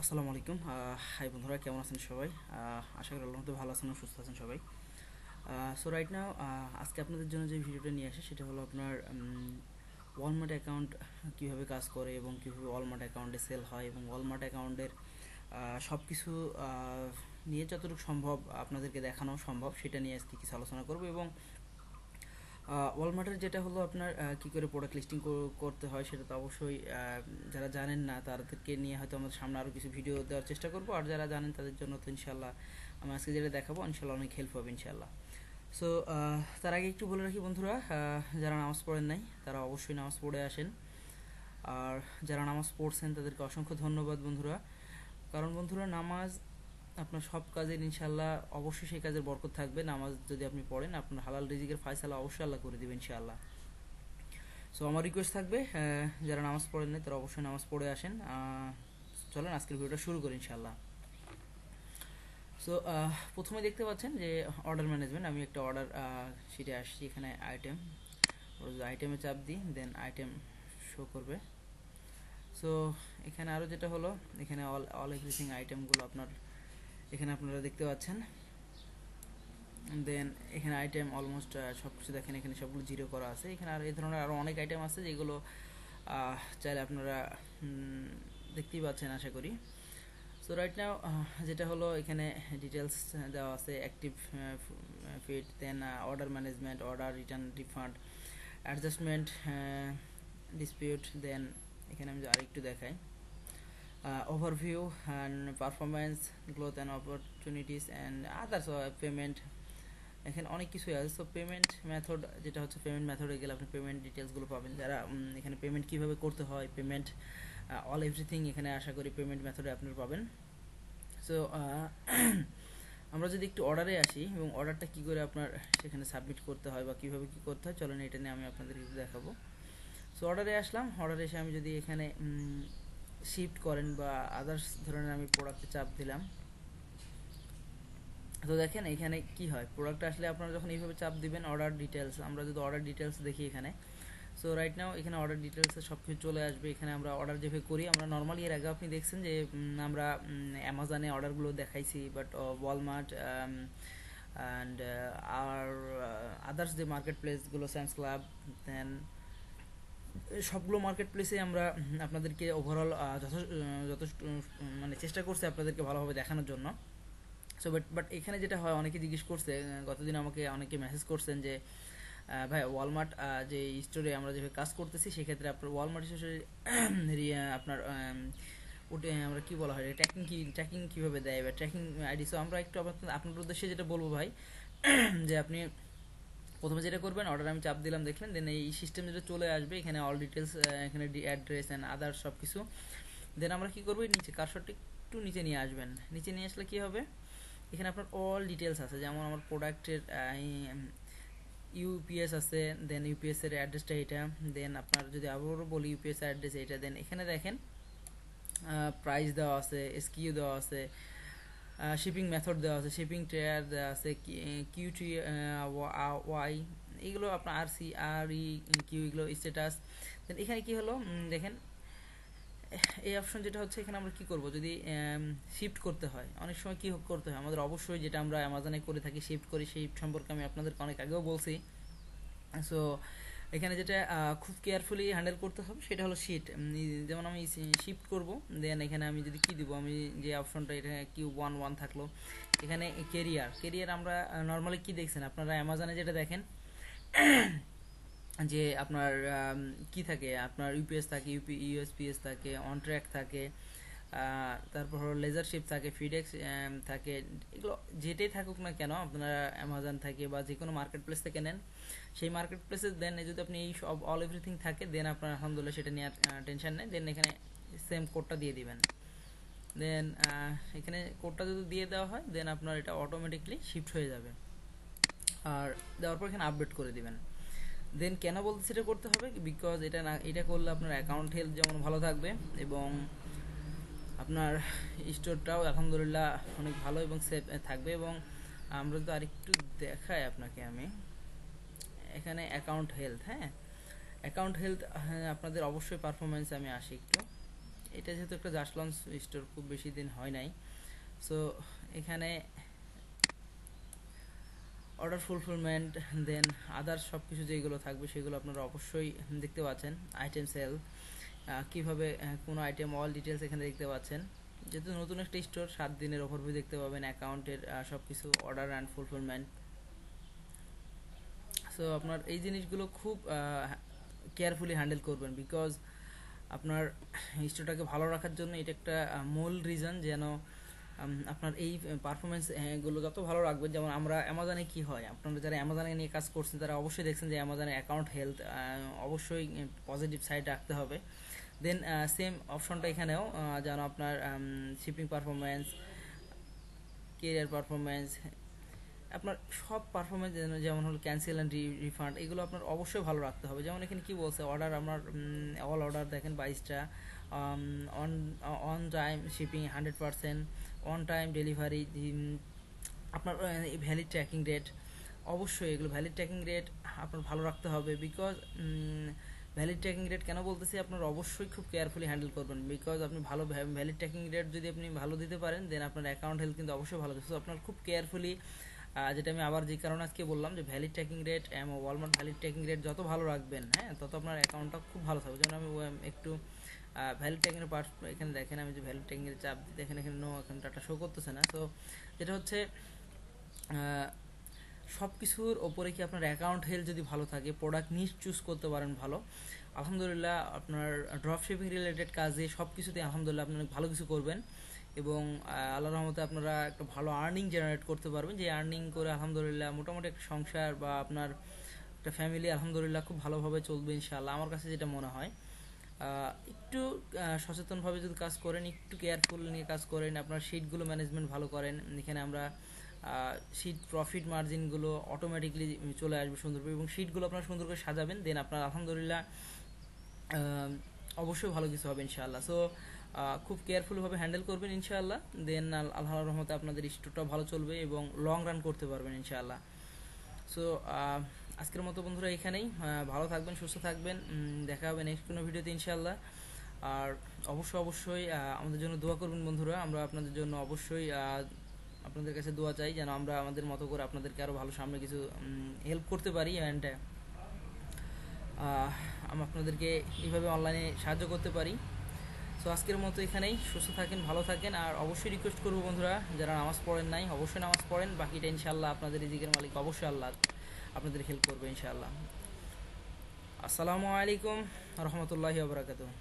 আসসালামু আলাইকুম। হাই বন্ধুরা, কেমন আছেন সবাই? আশা করি আল্লাহর মধ্যে ভালো আছেন ও সুস্থ আছেন সবাই। সো রাইট নাও আজকে আপনাদের জন্য যে ভিডিওটা নিয়ে আসে সেটা হলো আপনার ওয়ালমার্ট অ্যাকাউন্ট কীভাবে কাজ করে এবং কীভাবে ওয়ালমার্ট অ্যাকাউন্টে সেল হয় এবং ওয়ালমার্ট অ্যাকাউন্টের সব কিছু নিয়ে যতটুকু সম্ভব আপনাদেরকে দেখানো সম্ভব সেটা নিয়ে আজকে কিছু আলোচনা করব। এবং ওয়ালমার্টের যেটা হলো আপনার কী করে প্রোডাক্ট লিস্টিং করতে হয় সেটা তো অবশ্যই যারা জানেন না তাদেরকে নিয়ে হয়তো আমাদের সামনে আরও কিছু ভিডিও দেওয়ার চেষ্টা করব, আর যারা জানেন তাদের জন্য তো ইনশাল্লাহ আমি আজকে যেটা দেখাবো ইনশাল্লাহ অনেক হেল্প হবে ইনশাল্লাহ। সো তার আগে একটু বলে রাখি বন্ধুরা, যারা নামাজ পড়েন নাই তারা অবশ্যই নামাজ পড়ে আসেন, আর যারা নামাজ পড়ছেন তাদেরকে অসংখ্য ধন্যবাদ বন্ধুরা। কারণ বন্ধুরা, নামাজ আপনার সব কাজের ইনশাল্লাহ অবশ্যই সেই কাজের বরকত থাকবে। নামাজ যদি আপনি পড়েন আপনার হালাল রিজিকের ফায়সালা অবশ্যই আল্লাহ করে দেবেন ইনশাআল্লাহ। সো আমার রিকোয়েস্ট থাকবে যারা নামাজ পড়েন না তারা অবশ্যই নামাজ পড়ে আসেন। চলেন আজকের ভিডিওটা শুরু করি ইনশাআল্লাহ। সো প্রথমে দেখতে পাচ্ছেন যে অর্ডার ম্যানেজমেন্ট, আমি একটা অর্ডার শিটে আসছি। এখানে আইটেম, আইটেমে চাপ দিই, দেন আইটেম শো করবে। সো এখানে আরও যেটা হলো, এখানে অল এভরিথিং আইটেমগুলো এখানে আপনারা দেখতে পাচ্ছেন। দেন এখানে আইটেম অলমোস্ট সব কিছু দেখেন, এখানে সবগুলো জিরো করা আছে। এখানে আর এই ধরনের আরও অনেক আইটেম আছে যেগুলো চাইলে আপনারা দেখতেই পাচ্ছেন আশা করি। সো রাইট নাও যেটা হলো, এখানে ডিটেলস দেওয়া আছে, active fit, then order management, order return, refund, adjustment, dispute. Then এখানে আমি আরেকটু দেখাই, overview and performance, growth and opportunities and others, payment. এখানে অনেক কিছুই আছে। সো পেমেন্ট মেথড, যেটা হচ্ছে পেমেন্ট মেথডে গেলে আপনি পেমেন্ট ডিটেলসগুলো পাবেন, যারা এখানে পেমেন্ট কীভাবে করতে হয়, পেমেন্ট অল এভরিথিং এখানে আশা করি পেমেন্ট মেথডে আপনারা পাবেন। সো আমরা যদি একটু অর্ডারে আসি এবং অর্ডারটা কী করে আপনার সেখানে সাবমিট করতে হয় বা কীভাবে কী করতে হয়, চলেন এটা নিয়ে আমি আপনাদেরকে একটু দেখাবো। সো অর্ডারে আসলাম, অর্ডারে এসে আমি যদি এখানে শিফট করেন বা আদার্স ধরনের আমি প্রোডাক্টে চাপ দিলাম, তো দেখেন এখানে কি হয়, প্রোডাক্ট আসলে আপনারা যখন এইভাবে চাপ দিবেন অর্ডার ডিটেলস, আমরা যদি অর্ডার ডিটেলস দেখি এখানে, সো রাইট নাও এখানে অর্ডার ডিটেলসে সব কিছু চলে আসবে। এখানে আমরা অর্ডার যেভাবে করি, আমরা নর্মালি এর আগে আপনি দেখছেন যে আমরা অ্যামাজনে অর্ডারগুলো দেখাইছি, বাট ওয়ালমার্ট অ্যান্ড আর আদার্স যে মার্কেট প্লেসগুলো, স্যামস ক্লাব, দেন সবগুলো মার্কেট প্লেসে আমরা আপনাদেরকে ওভারঅল যথেষ্ট মানে চেষ্টা করছি আপনাদেরকে ভালোভাবে দেখানোর জন্য। সো বাট এখানে যেটা হয়, অনেকে জিজ্ঞেস করছে, গতদিন আমাকে অনেকে মেসেজ করছেন যে ভাই ওয়ালমার্ট যে স্টোরে আমরা যেভাবে কাজ করতেছি সেক্ষেত্রে আপনার ওয়ালমার্ট স্টোরে আপনার ওটা আমরা কী বলা হয়, ট্র্যাকিং কীভাবে দেয় বা ট্র্যাকিং আইডি। সো আমরা একটু আপনার উদ্দেশ্যে যেটা বলবো ভাই, যে আপনি প্রথমে যেটা করবেন, অর্ডার আমি চাপ দিলাম দেখলেন, দেন এই সিস্টেম যেটা চলে আসবে, এখানে অল ডিটেলস, এখানে অ্যাড্রেস অ্যান্ড আদার সব কিছু। দেন আমরা কী করবো, নিচে কারশরটা একটু নিচে নিয়ে আসবেন। নিচে নিয়ে আসলে কী হবে, এখানে আপনার অল ডিটেলস আছে, যেমন আমার প্রোডাক্টের ইউপিএস আছে, দেন ইউপিএস এর অ্যাড্রেসটা এটা, দেন আপনার যদি আবারও বলি ইউপিএস অ্যাড্রেস এটা, দেন এখানে দেখেন প্রাইস দেওয়া আছে, এসকিউ দেওয়া আছে, শিপিং মেথড দেওয়া আছে, শিপিং ট্রেয়ার দেওয়া আছে, কিউটি ওয়াই, এইগুলো আপনার আর ই কিউ, এগুলো স্ট্যাটাস। দেন এখানে কি হলো দেখেন, এই অপশন যেটা হচ্ছে, এখানে আমরা কি করব, যদি শিফট করতে হয়, অনেক সময় কি করতে হয় আমাদের, অবশ্যই যেটা আমরা অ্যামাজনে করে থাকি শিফট করি, সেই সম্পর্কে আমি আপনাদেরকে অনেক আগেও বলছি। সো এখানে যেটা খুব কেয়ারফুলি হ্যান্ডেল করতে হবে সেটা হলো শিট। যেমন আমি শিফট করব, দেন এখানে আমি যদি কি দিব, আমি যে অপশনটা, এটা Q11 থাকলো, এখানে কেরিয়ার আমরা নর্মালি কি দেখছেন আপনারা অ্যামাজনে যেটা দেখেন যে আপনার কি থাকে, আপনার ইউপিএস থাকে, ইউএসপিএস থাকে, অন ট্র্যাক থাকে, তারপর হলো লেজারশিপ থাকে, ফিডেক্স থাকে, এগুলো যেটাই থাকুক না কেন আপনারা অ্যামাজন থেকে বা যে কোনো মার্কেট প্লেস থেকে নেন, সেই মার্কেট প্লেসে দেন যদি আপনি এই সব অল এভরিথিং থাকে, দেন আপনার আলহামদুলিল্লাহ সেটা নিয়ে টেনশন নেই। দেন এখানে সেম কোডটা দিয়ে দিবেন, দেন এখানে কোডটা যদি দিয়ে দেওয়া হয়, দেন আপনার এটা অটোমেটিকলি শিফট হয়ে যাবে। আর দেওয়ার পর এখানে আপডেট করে দিবেন। দেন কেন বলতে সেটা করতে হবে, বিকজ এটা করলে আপনার অ্যাকাউন্ট হেলথ যেমন ভালো থাকবে এবং আপনার স্টোরটাও আলহামদুলিল্লাহ অনেক ভালো এবং সেফ থাকবে। এবং আমরা তো আরেকটু দেখাই আপনাকে, আমি এখানে অ্যাকাউন্ট হেলথ, অ্যাকাউন্ট হেলথ আপনাদের অবশ্যই পারফরমেন্স আমি আসি একটু, এটা যেহেতু একটা জাস্ট লঞ্চ স্টোর, খুব বেশি দিন হয় নাই, সো এখানে অর্ডার ফুলফিলমেন্ট দেন আদার্স সব কিছু যেগুলো থাকবে সেগুলো আপনারা অবশ্যই দেখতে পাচ্ছেন। আইটেম সেল কীভাবে কোনো আইটেম অল ডিটেলস এখানে দেখতে পাচ্ছেন। যেহেতু নতুন একটা স্টোর, 7 দিনের ওভারভিউ দেখতে পাবেন, অ্যাকাউন্টের সব কিছু, অর্ডার অ্যান্ড ফুলফিলমেন্ট। সো আপনার এই জিনিসগুলো খুব কেয়ারফুলি হ্যান্ডেল করবেন, বিকজ আপনার স্টোরটাকে ভালো রাখার জন্য এটা একটা মূল রিজন, যেন আপনার এই পারফরমেন্স গুলো যত ভালো রাখবেন। যেমন আমরা অ্যামাজনে কি হয়, আপনারা যারা অ্যামাজনে নিয়ে কাজ করছেন তারা অবশ্যই দেখছেন যে অ্যামাজনের অ্যাকাউন্ট হেলথ অবশ্যই পজিটিভ সাইড রাখতে হবে। দেন সেম অপশনটা এখানেও, যেন আপনার শিপিং পারফরমেন্স, কেরিয়ার পারফরমেন্স, আপনার সব পারফরমেন্স যেমন হলো ক্যান্সেল অ্যান্ড রিফান্ড, এগুলো আপনার অবশ্যই ভালো রাখতে হবে। যেমন এখানে কি বলছে, অর্ডার আপনার অল অর্ডার দেখেন 22টা, on time shipping 100%, on time delivery, আপনার ভ্যালিড ট্র্যাকিং রেট, অবশ্যই এগুলো ভ্যালিড ট্র্যাকিং রেট আপনার ভালো রাখতে হবে। বিকজ ভ্যালিড ট্র্যাকিং রেট কেন বলতেছি, আপনার অবশ্যই খুব কেয়ারফুলি হ্যান্ডেল করবেন, বিকজ আপনি ভালো ভ্যালিড ট্র্যাকিং রেট যদি আপনি ভালো দিতে পারেন, দেন আপনার অ্যাকাউন্ট হেলথ কিন্তু অবশ্যই ভালো হবে। সো আপনার খুব কেয়ারফুলি, যেটা আমি আবার যে কারণে আজকে বললাম যে valid tracking rate, Walmart valid tracking rate যত ভালো রাখবেন, হ্যাঁ, তত আপনার অ্যাকাউন্টটা খুব ভালো থাকবে। যেমন আমি একটু ভ্যালিড ট্র্যাকিংয়ের পার্ট এখানে দেখেন, আমি যে ভ্যালিড ট্র্যাকিংয়ের চাপ দিই, দেখেন এখানে নো, এখন ডাটা শো করতেছে না। তো যেটা হচ্ছে সব কিছুর ওপরে কি আপনার অ্যাকাউন্ট হেলথ যদি ভালো থাকে, প্রোডাক্ট নিজ চুজ করতে পারেন ভালো, আলহামদুলিল্লাহ আপনার ড্রপশিপিং রিলেটেড কাজে সব কিছুতে আলহামদুলিল্লাহ আপনি অনেক ভালো কিছু করবেন, এবং আল্লাহর রহমতে আপনারা একটা ভালো আর্নিং জেনারেট করতে পারবেন। যে আর্নিং করে আলহামদুলিল্লাহ মোটামুটি একটা সংসার বা আপনার একটা ফ্যামিলি আলহামদুলিল্লাহ খুব ভালোভাবে চলবে ইনশাআল্লাহ, আমার কাছে যেটা মনে হয়। একটু সচেতনভাবে যদি কাজ করেন, একটু কেয়ারফুল নিয়ে কাজ করেন, আপনার শিটগুলো ম্যানেজমেন্ট ভালো করেন, এখানে আমরা শিট প্রফিট মার্জিনগুলো অটোমেটিকলি চলে আসবে সুন্দরভাবে, এবং শিটগুলো আপনারা সুন্দর করে সাজাবেন, দেন আপনার আলহামদুলিল্লাহ অবশ্যই ভালো কিছু হবে ইনশাআল্লাহ। সো খুব কেয়ারফুলভাবে হ্যান্ডেল করবেন ইনশাআল্লাহ, দেন আল্লাহর রহমতে আপনাদের স্টোরটা ভালো চলবে এবং লং রান করতে পারবেন ইনশাআল্লাহ। সো আজকের মতো বন্ধুরা এখানেই, ভালো থাকবেন, সুস্থ থাকবেন, দেখা হবে নেক্সট কোনো ভিডিওতে ইনশাআল্লাহ। আর অবশ্যই আমাদের জন্য দোয়া করবেন বন্ধুরা, আমরা আপনাদের জন্য অবশ্যই আপনাদের কাছে দোয়া চাই, যেন আমরা আমাদের মতো করে আপনাদেরকে আরও ভালো সামনে কিছু হেল্প করতে পারি, অ্যান্ড আমরা আপনাদেরকে এইভাবে অনলাইনে সাহায্য করতে পারি। সো আজকের মতো এখানেই, সুস্থ থাকেন, ভালো থাকেন। আর অবশ্যই রিকোয়েস্ট করবো বন্ধুরা, যারা নামাজ পড়েন নাই অবশ্যই নামাজ পড়েন, বাকিটা ইনশাআল্লাহ আপনাদের রিজিকের মালিক অবশ্যই আল্লাহ আপনাদের হেল্প করবে ইনশাআল্লাহ। আসসালামু আলাইকুম রহমতুল্লাহি ওয়া বারাকাতুহু।